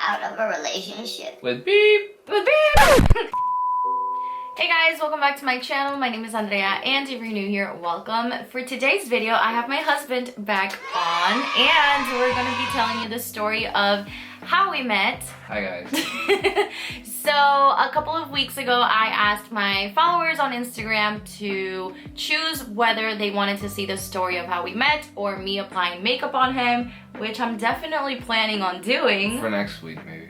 out of a relationship. With beep. With beep. Hey guys, welcome back to my channel. My name is Andrea, and if you're new here, welcome. For today's video, I have my husband back on, and we're gonna be telling you the story of how we met. Hi guys. So a couple of weeks ago, I asked my followers on Instagram to choose whether they wanted to see the story of how we met or me applying makeup on him, which I'm definitely planning on doing. For next week, maybe.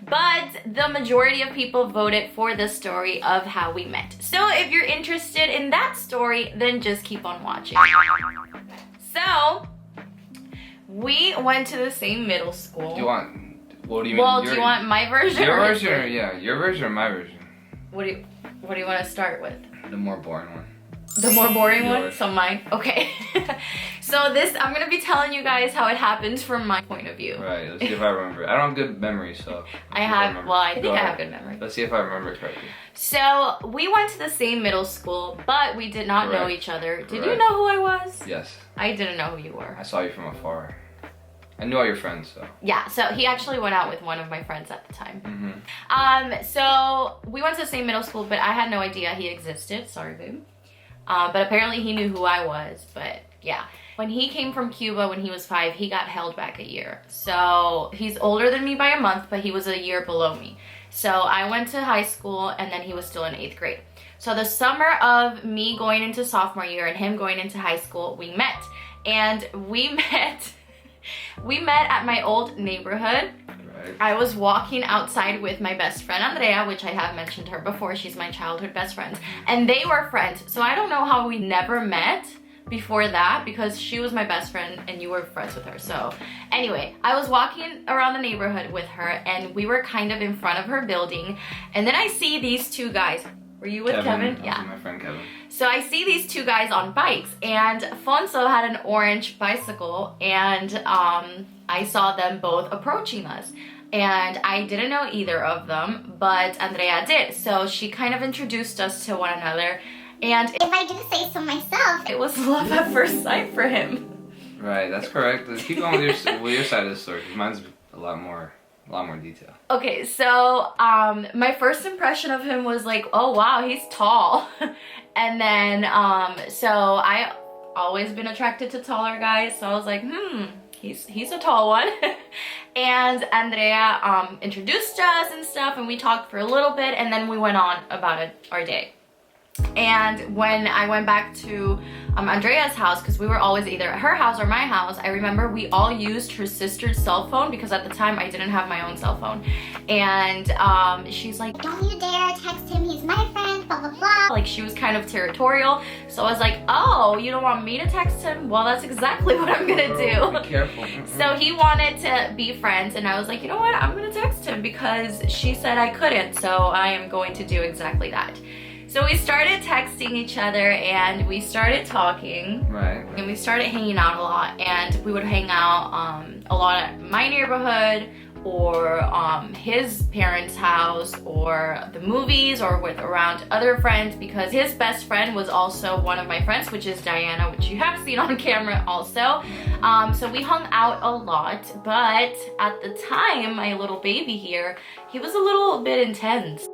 But the majority of people voted for the story of how we met. So if you're interested in that story, then just keep on watching. So we went to the same middle school. What do you mean? Well, do you want my version? Your version, or your version or my version? What do you want to start with? The more boring one. The more boring one? Yours. So mine? Okay. So I'm gonna be telling you guys how it happened from my point of view. Right, let's see if I remember. I don't have good memory, so. I think I have good memory. Let's see if I remember correctly. So we went to the same middle school, but we did not know each other. Did you know who I was? Yes. I didn't know who you were. I saw you from afar. I knew all your friends, so. Yeah, so he actually went out with one of my friends at the time. Mm-hmm. So we went to the same middle school, but I had no idea he existed. Sorry, babe. But apparently he knew who I was, but yeah. When he came from Cuba when he was 5, he got held back a year. So he's older than me by a month, but he was a year below me. So I went to high school, and then he was still in 8th grade. So the summer of me going into sophomore year and him going into high school, we met. And we met at my old neighborhood. Right. I was walking outside with my best friend Andrea, which I have mentioned her before. She's my childhood best friend. And they were friends. So I don't know how we never met before that, because she was my best friend and you were friends with her. So anyway, I was walking around the neighborhood with her, and we were kind of in front of her building. And then I see these two guys. Were you with Kevin? Yeah. My friend Kevin. So I see these two guys on bikes, and Fonso had an orange bicycle, and I saw them both approaching us. And I didn't know either of them, but Andrea did. So she kind of introduced us to one another. And If I do say so myself, it was love at first sight for him. Right, that's correct. Let's keep going with your side of the story, because mine's a lot more detail. Okay, so my first impression of him was like, oh wow, he's tall. And then so I always been attracted to taller guys, so I was like, he's a tall one. And Andrea introduced us and stuff, and we talked for a little bit, and then we went on about our day. And when I went back to Andrea's house, because we were always either at her house or my house, I remember we all used her sister's cell phone, because at the time I didn't have my own cell phone. And she's like, don't you dare text him, he's my friend, blah blah blah. Like, she was kind of territorial. So I was like, oh, you don't want me to text him? Well, that's exactly what I'm gonna do. Be careful. So he wanted to be friends, and I was like, you know what, I'm gonna text him because she said I couldn't, so I am going to do exactly that. So we started texting each other, and we started talking. Right. And we started hanging out a lot, and we would hang out a lot at my neighborhood, or his parents' house, or the movies, or with around other friends, because his best friend was also one of my friends, which is Diana, which you have seen on camera also. So we hung out a lot, but at the time, my little baby here, he was a little bit intense.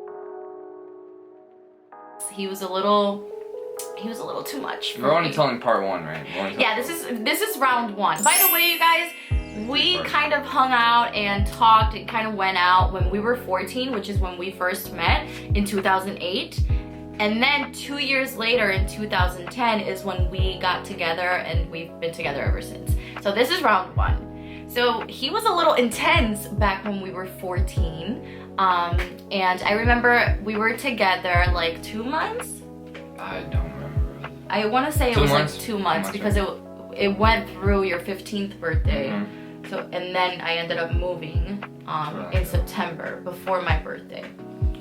He was a little too much. We're only telling part 1, right? Yeah, this is round 1. By the way, you guys, we kind of hung out and talked and kind of went out when we were 14, which is when we first met in 2008. And then 2 years later in 2010 is when we got together, and we've been together ever since. So this is round 1. So he was a little intense back when we were 14. And I remember we were together like 2 months. I don't remember. I want to say it was like 2 months, 2 months, because it went through your 15th birthday. Mm-hmm. So, and then I ended up moving in September before my birthday.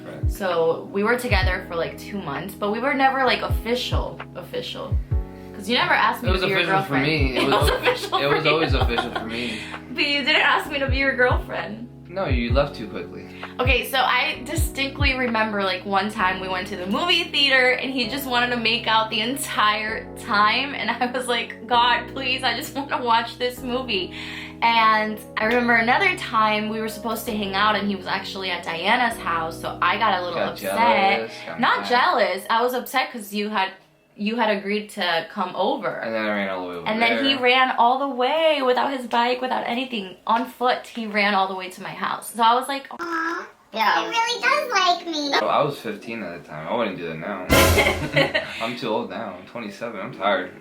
Correct. So we were together for like 2 months, but we were never like official. Because you never asked me to be your girlfriend. It was official for me. It was always official for me. But you didn't ask me to be your girlfriend. No, you left too quickly. Okay, so I distinctly remember like one time we went to the movie theater, and he just wanted to make out the entire time, and I was like, God, please, I just want to watch this movie. And I remember another time we were supposed to hang out and he was actually at Diana's house, so I got a little upset. Not jealous, I was upset because you had agreed to come over. And then I ran all the way over And there. then he ran all the way without his bike, without anything, on foot. He ran all the way to my house. So I was like, Aw. yeah. He really does like me. Well, I was 15 at the time. I wouldn't do that now. I'm too old now. I'm 27. I'm tired.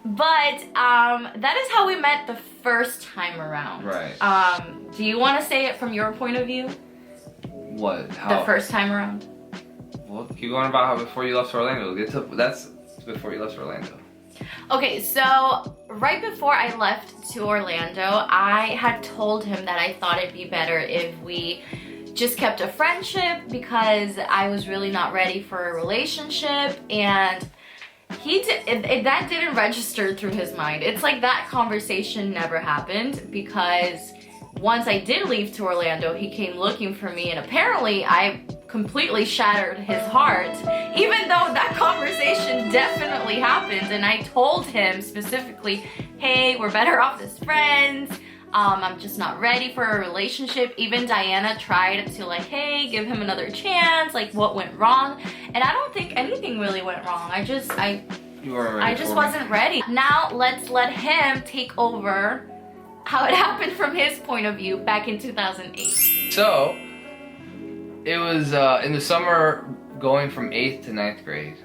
But that is how we met the first time around. Right. Do you want to say it from your point of view? What? How? The first time around? Well, keep going about how before you left for Orlando. That's before you left for Orlando. Okay, so right before I left to Orlando, I had told him that I thought it'd be better if we just kept a friendship because I was really not ready for a relationship, and that didn't register through his mind. It's like that conversation never happened because once I did leave to Orlando, he came looking for me, and apparently I completely shattered his heart, even though that conversation definitely happened. And I told him specifically, hey, we're better off as friends. I'm just not ready for a relationship. Even Diana tried to like, hey, give him another chance, like what went wrong? And I don't think anything really went wrong. I just wasn't ready. Now let's let him take over how it happened from his point of view back in 2008. So, it was in the summer going from 8th to 9th grade,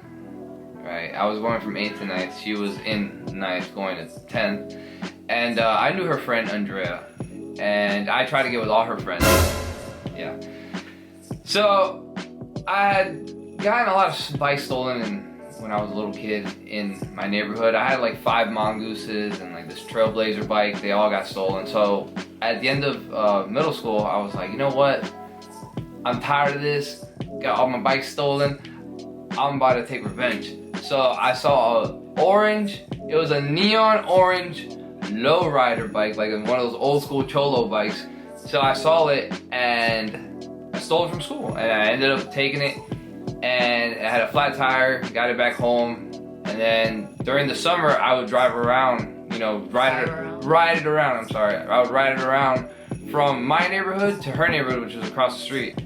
right? I was going from 8th to 9th. She was in 9th going to 10th. And I knew her friend Andrea. And I tried to get with all her friends. Yeah. So, I had gotten a lot of bikes stolen when I was a little kid in my neighborhood. I had like 5 mongooses and like this Trailblazer bike. They all got stolen. So, at the end of middle school, I was like, you know what? I'm tired of this, got all my bikes stolen, I'm about to take revenge. So I saw it was a neon orange lowrider bike, like one of those old school Cholo bikes. So I saw it and I stole it from school, and I ended up taking it, and it had a flat tire, got it back home, and then during the summer I would drive around, you know, ride it around, I would ride it around from my neighborhood to her neighborhood, which was across the street.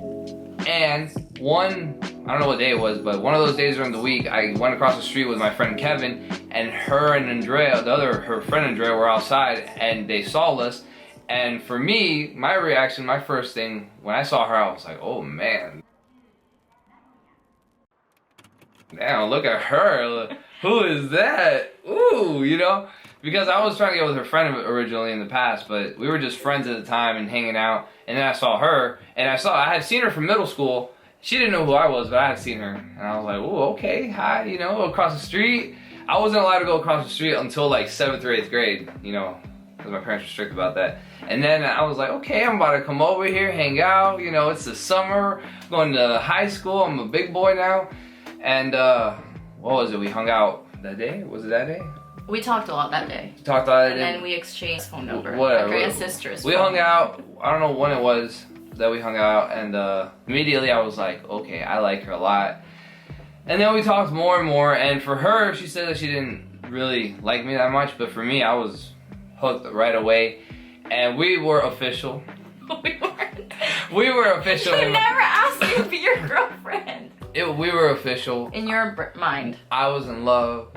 And I don't know what day it was, but one of those days during the week, I went across the street with my friend Kevin, and her and Andrea, her friend Andrea, were outside, and they saw us. And for me, my reaction, my first thing, when I saw her, I was like, oh man. Damn, look at her. Who is that? Ooh, you know? Because I was trying to get with her friend originally in the past, but we were just friends at the time and hanging out. And then I saw her, and I had seen her from middle school. She didn't know who I was, but I had seen her. And I was like, oh, okay, hi, you know, across the street. I wasn't allowed to go across the street until like 7th or 8th grade, you know, because my parents were strict about that. And then I was like, okay, I'm about to come over here, hang out, you know, it's the summer, I'm going to high school, I'm a big boy now. And what was it, we hung out that day? Was it that day? We talked a lot that day. We talked a lot that day. And then we exchanged phone number. Whatever. Andrea's sister's We hung out, I don't know when it was that we hung out, and immediately I was like, okay, I like her a lot. And then we talked more and more, and for her, she said that she didn't really like me that much, but for me, I was hooked right away, and we were official. We were official. You never asked me to be your girlfriend. We were official. In your mind. I was in love,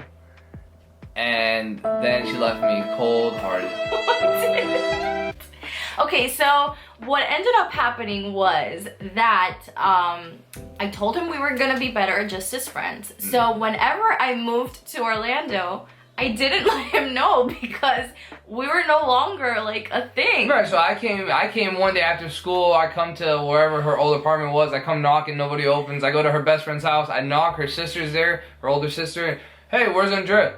and then she left me cold-hearted. Okay, so what ended up happening was that I told him we were gonna be better just as friends. So whenever I moved to Orlando, I didn't let him know because we were no longer like a thing. Right, so I came one day after school, I come to wherever her old apartment was, I come knocking, nobody opens, I go to her best friend's house, I knock, her sister's there, her older sister, hey, where's Andrea?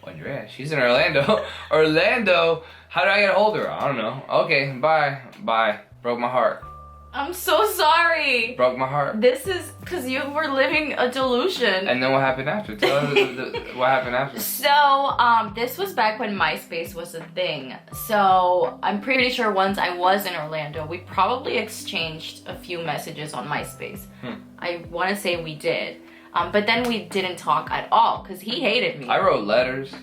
Andrea, she's in Orlando. Orlando? How do I get a hold of her? I don't know. Okay, bye. Broke my heart. I'm so sorry. Broke my heart. This is because you were living a delusion. And then what happened after? Tell us what happened after. So, this was back when MySpace was a thing. So, I'm pretty sure once I was in Orlando, we probably exchanged a few messages on MySpace. I want to say we did. But then we didn't talk at all because he hated me. I wrote letters.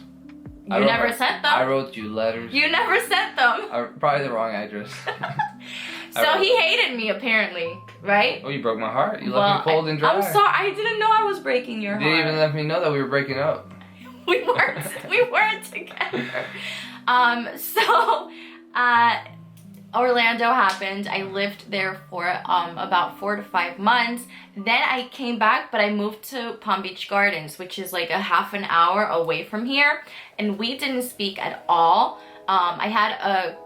You never sent them. I wrote you letters. You never sent them. Probably the wrong address. So he hated me apparently, right? Oh, you broke my heart. You left me cold and dry. I'm sorry. I didn't know I was breaking your heart. You didn't even let me know that we were breaking up. We weren't together. Orlando happened. I lived there for about 4 to 5 months. Then I came back, but I moved to Palm Beach Gardens, which is like a half an hour away from here, and we didn't speak at all. I had a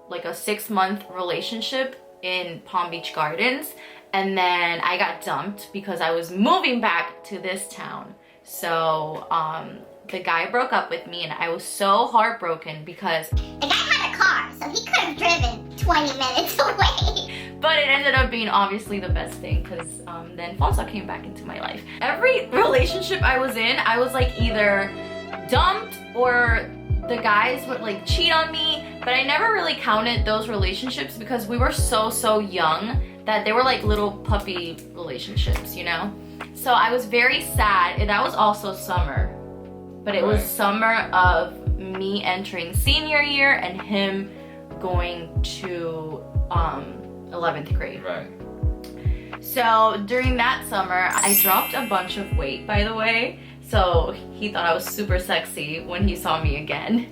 6-month relationship in Palm Beach Gardens, and then I got dumped because I was moving back to this town. So the guy broke up with me, and I was so heartbroken because the guy had a car, so he could have driven 20 minutes away. But it ended up being obviously the best thing because then Fonsa came back into my life. Every relationship I was in, I was like either dumped or the guys would like cheat on me, but I never really counted those relationships because we were so young that they were like little puppy relationships, you know? So I was very sad, and that was also summer, but it was summer of me entering senior year and him going to 11th grade. Right. So during that summer, I dropped a bunch of weight, by the way. So he thought I was super sexy when he saw me again.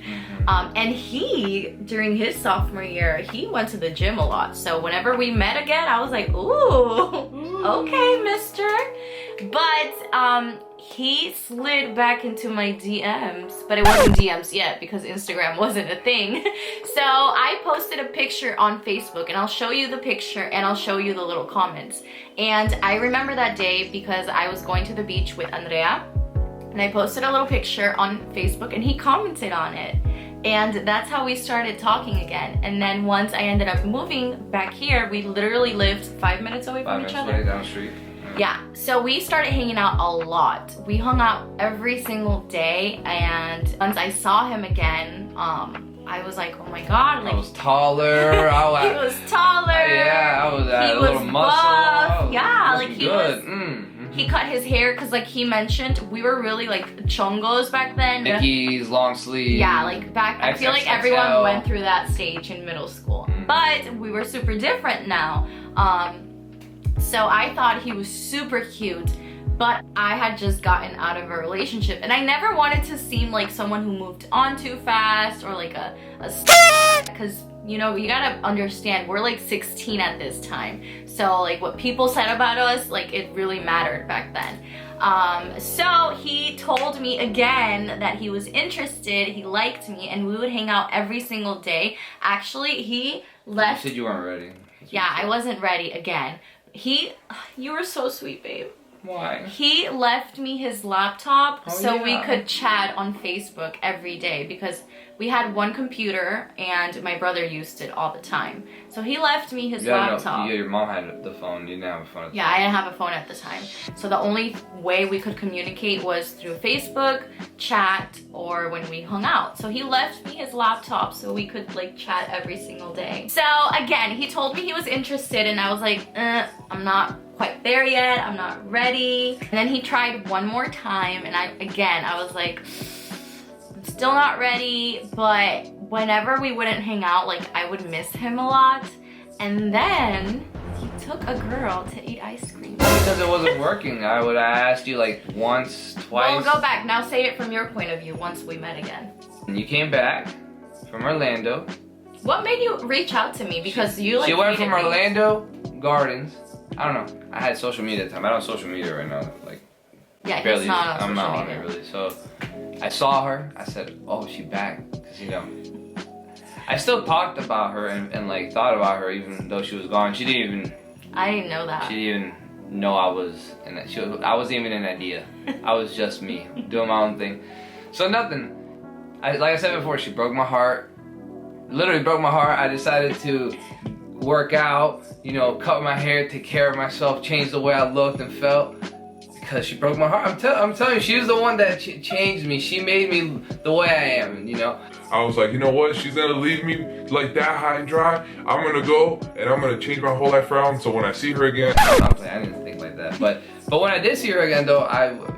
And he, during his sophomore year, he went to the gym a lot. So whenever we met again, I was like, ooh, okay, mister. But he slid back into my DMs, but it wasn't DMs yet because Instagram wasn't a thing. So I posted a picture on Facebook, and I'll show you the picture and I'll show you the little comments. And I remember that day because I was going to the beach with Andrea, and I posted a little picture on Facebook, and he commented on it. And that's how we started talking again. And then once I ended up moving back here, we literally lived 5 minutes away from each other. 5 minutes away down the street. Yeah, so we started hanging out a lot. We hung out every single day, and once I saw him again, I was like, oh my god, like I was taller. he was taller. Yeah, I was he a was little muscle. Yeah, like he good. was. He cut his hair because, like he mentioned, we were really like chongos back then. Dickies, long sleeves. Yeah, like back. I feel like everyone went through that stage in middle school, but we were super different now. So I thought he was super cute, but I had just gotten out of a relationship, and I never wanted to seem like someone who moved on too fast or like a because you know, you gotta understand, we're like 16 at this time. So like what people said about us, like it really mattered back then. So he told me again that he was interested, he liked me, and we would hang out every single day. Actually, he left. You said you weren't ready. Yeah, I wasn't ready again. You were so sweet, babe. Why? He left me his laptop so we yeah. could chat on Facebook every day because we had one computer and my brother used it all the time. So he left me his laptop. Yeah, your mom had the phone. You didn't have a phone at the time. I didn't have a phone at the time. So the only way we could communicate was through Facebook, chat, or when we hung out. So he left me his laptop so we could like chat every single day. So again, he told me he was interested, and I was like, I'm not quite there yet, I'm not ready. And then he tried one more time, and I was like, I'm still not ready. But whenever we wouldn't hang out, like I would miss him a lot. And then he took a girl to eat ice cream. Because it wasn't working. I would have asked you like once, twice. Well, go back. Now say it from your point of view once we met again. And you came back from Orlando. What made you reach out to me? Because you like She went from Orlando Gardens. I don't know. I had social media at the time. I don't have social media right now. Like, yeah, barely. He's not on I'm social not media. on it really. So I saw her. I said, "Oh, she back." Because you know, I still talked about her and like thought about her even though she was gone. She didn't even. I didn't know that. She didn't even know I was in that. I wasn't even an idea. I was just me doing my own thing. So nothing. Like I said before, she broke my heart. Literally broke my heart. I decided to work out, you know, cut my hair, take care of myself, change the way I looked and felt, because she broke my heart. I'm telling you, she was the one that changed me. She made me the way I am, you know. I was like, you know what? She's gonna leave me like that high and dry. I'm gonna go and I'm gonna change my whole life around. So when I see her again, I didn't think like that. But when I did see her again, though,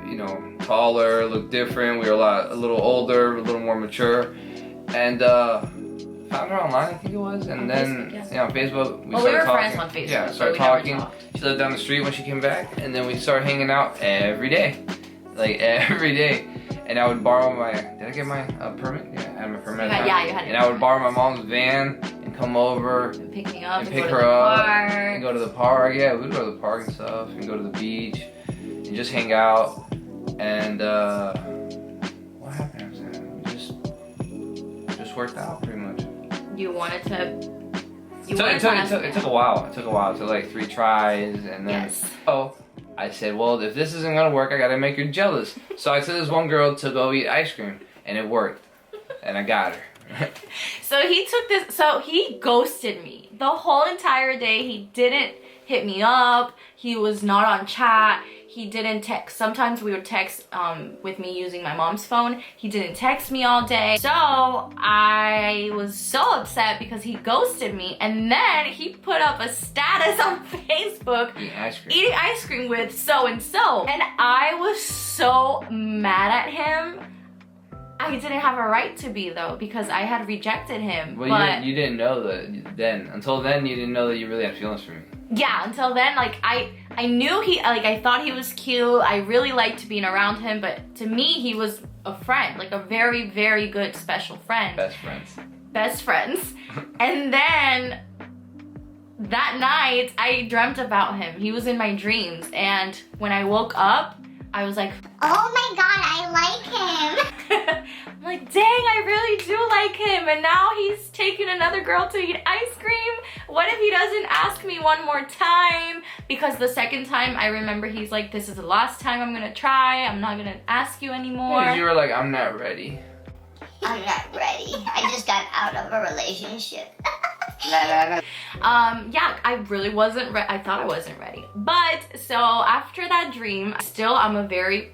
you know, taller, looked different. We were a little older, a little more mature, and found her online, I think it was, and On then Facebook, yeah, on Facebook we started were talking. friends on Facebook. Yeah, but started we never talking. talked. She lived down the street when she came back, and then we started hanging out every day, like every day. And I would borrow my. Did I get my permit? Yeah, I had my permit. Yeah, you had. And I would borrow my mom's van and come over And pick me up and and pick go to her the up park. and go to the park. Yeah, we'd go to the park and stuff, and go to the beach, and just hang out. And what happened after that? We just worked out pretty much. You wanted to. It took a while. It took a while. It took like 3 tries, and then I said, well, if this isn't gonna work, I gotta make her jealous. So I told this one girl to go eat ice cream, and it worked, and I got her. So he ghosted me the whole entire day. He didn't hit me up. He was not on chat. He didn't text. Sometimes we would text with me using my mom's phone. He didn't text me all day. So I was so upset because he ghosted me. And then he put up a status on Facebook eating ice cream with so-and-so. And I was so mad at him. I didn't have a right to be though, because I had rejected him. Well, but you didn't know that then. Until then, you didn't know that you really had feelings for me. yeah, until then, like I knew I thought he was cute. I really liked being around him, but to me, he was a friend, like a very, very good special friend. Best friends. Best friends. And then that night, I dreamt about him. He was in my dreams, and when I woke up, I was like, Oh my god, I like him. I'm like, dang, I really do like him, and now he's taking another girl to eat ice cream. What if he doesn't ask me one more time? Because the second time, I remember he's like, this is the last time I'm gonna try. I'm not gonna ask you anymore. Because you were like, I'm not ready. I'm not ready. I just got out of a relationship. Yeah, I really wasn't I thought I wasn't ready. But so after that dream, still I'm a very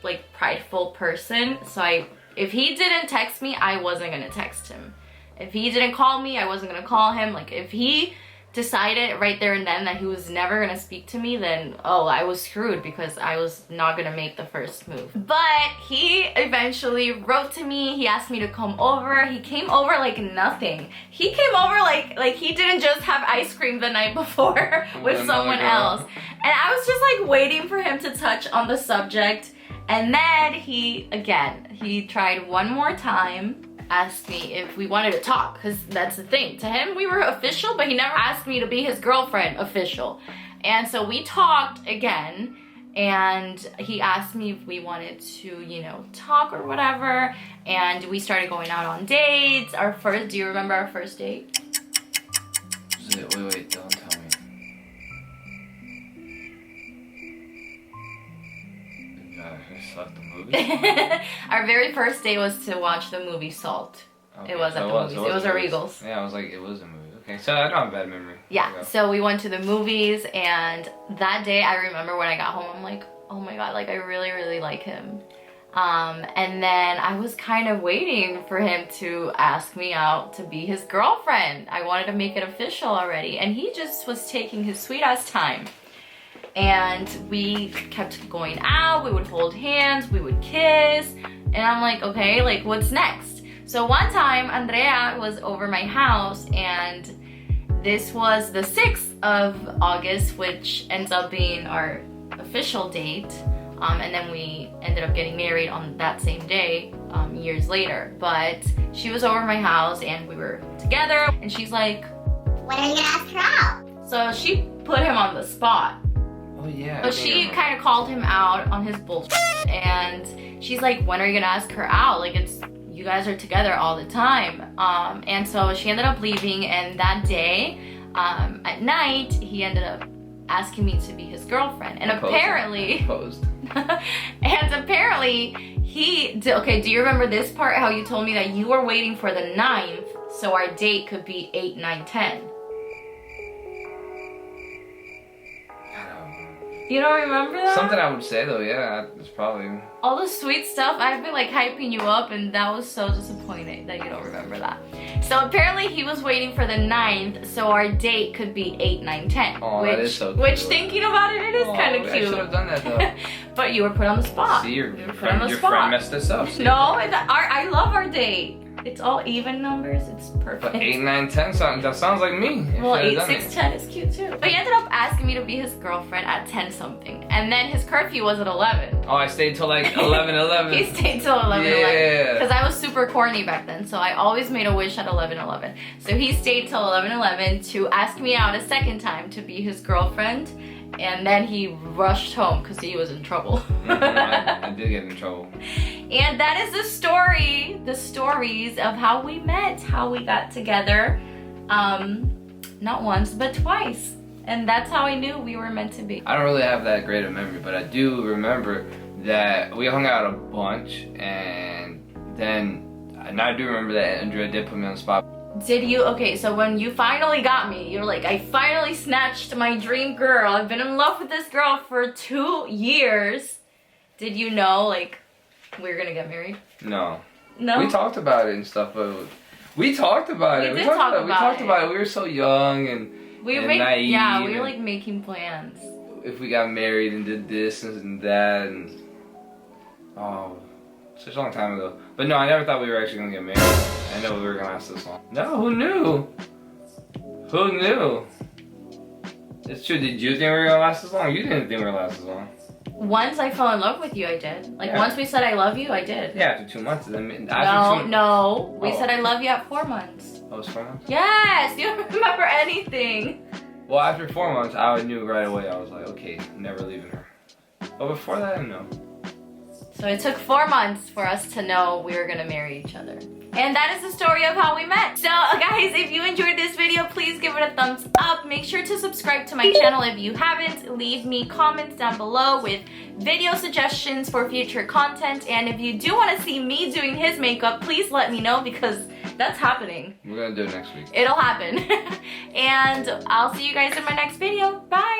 like prideful person. So if he didn't text me, I wasn't gonna text him. If he didn't call me, I wasn't gonna call him. Like if he decided right there and then that he was never gonna speak to me, then I was screwed because I was not gonna make the first move. But he eventually wrote to me. He asked me to come over. He came over like nothing. He came over like he didn't just have ice cream the night before with someone else. And I was just like waiting for him to touch on the subject. And then he tried one more time, asked me if we wanted to talk, because that's the thing. To him, we were official, but he never asked me to be his girlfriend official. And so we talked again, and he asked me if we wanted to, talk or whatever. And we started going out on dates. Do you remember our first date? Wait, don't tell me. The movie? Our very first date was to watch the movie Salt. Okay, it was at the movies. It was a Regals. Yeah, I was like, it was a movie. Okay, so I don't have a bad memory. Yeah, so we went to the movies, and that day I remember when I got home, I'm like, oh my god, like I really, really like him. And then I was kind of waiting for him to ask me out to be his girlfriend. I wanted to make it official already, and he just was taking his sweet ass time. And we kept going out, we would hold hands, we would kiss, and I'm like, okay, like what's next? So one time, Andrea was over my house, and this was the 6th of August, which ends up being our official date. And then we ended up getting married on that same day, years later. But she was over my house, and we were together, and she's like, when are you gonna ask her out? So she put him on the spot. Oh yeah. So she kind of called him out on his bullshit, and she's like, when are you gonna ask her out? Like, you guys are together all the time. And so she ended up leaving, and that day, at night, he ended up asking me to be his girlfriend. And apparently, okay, do you remember this part, how you told me that you were waiting for the 9th, so our date could be 8, 9, 10? You don't remember that? Something I would say though, yeah, it's probably... All the sweet stuff, I've been like hyping you up, and that was so disappointing that you don't remember that. So apparently he was waiting for the 9th, so our date could be 8, 9, 10. Oh, that is so cute. Which, thinking about it, it is kind of I cute. should have done that though. But you were put on the spot. See, your You were put on the friend spot. messed us up. See? No, I love our date. It's all even numbers. It's perfect. But 8, 9, 10 that sounds like me. You Well, should've 8, done 6, it. 10 is cute too. But he ended up asking me to be his girlfriend at 10 something. And then his curfew was at 11. Oh, I stayed till like 11. He stayed till 11. Yeah. Because I was super corny back then. So I always made a wish at 11. So he stayed till 11 to ask me out a second time to be his girlfriend. And then he rushed home because he was in trouble. I did get in trouble. And that is the story, the stories of how we met, how we got together. Not once, but twice. And that's how I knew we were meant to be. I don't really have that great a memory, but I do remember that we hung out a bunch, and I do remember that Andrea did put me on the spot. Did you, okay, so when you finally got me, you're like, I finally snatched my dream girl. I've been in love with this girl for 2 years. Did you know, like, we were gonna get married? No. No? We talked about it and stuff, but we talked about it. We did talk about it. We were so young and naive. Yeah, we were like making plans. If we got married and did this and that and such a long time ago. But no, I never thought we were actually gonna get married. I know we were gonna last this long. No, who knew? Who knew? It's true. Did you think we were gonna last this long? You didn't think we were gonna last this long. Once I fell in love with you, I did. Like, Yeah. once we said I love you, I did. Yeah, after 2 months. Then No. We Oh. said I love you at 4 months. Oh, it was 4 months? Yes, you don't remember anything. Well, after 4 months, I knew right away. I was like, okay, I'm never leaving her. But before that, I didn't know. So it took 4 months for us to know we were gonna marry each other. And that is the story of how we met. So guys, if you enjoyed this video, please give it a thumbs up. Make sure to subscribe to my channel if you haven't. Leave me comments down below with video suggestions for future content. And if you do want to see me doing his makeup, please let me know because that's happening. We're gonna do it next week. It'll happen. And I'll see you guys in my next video. Bye!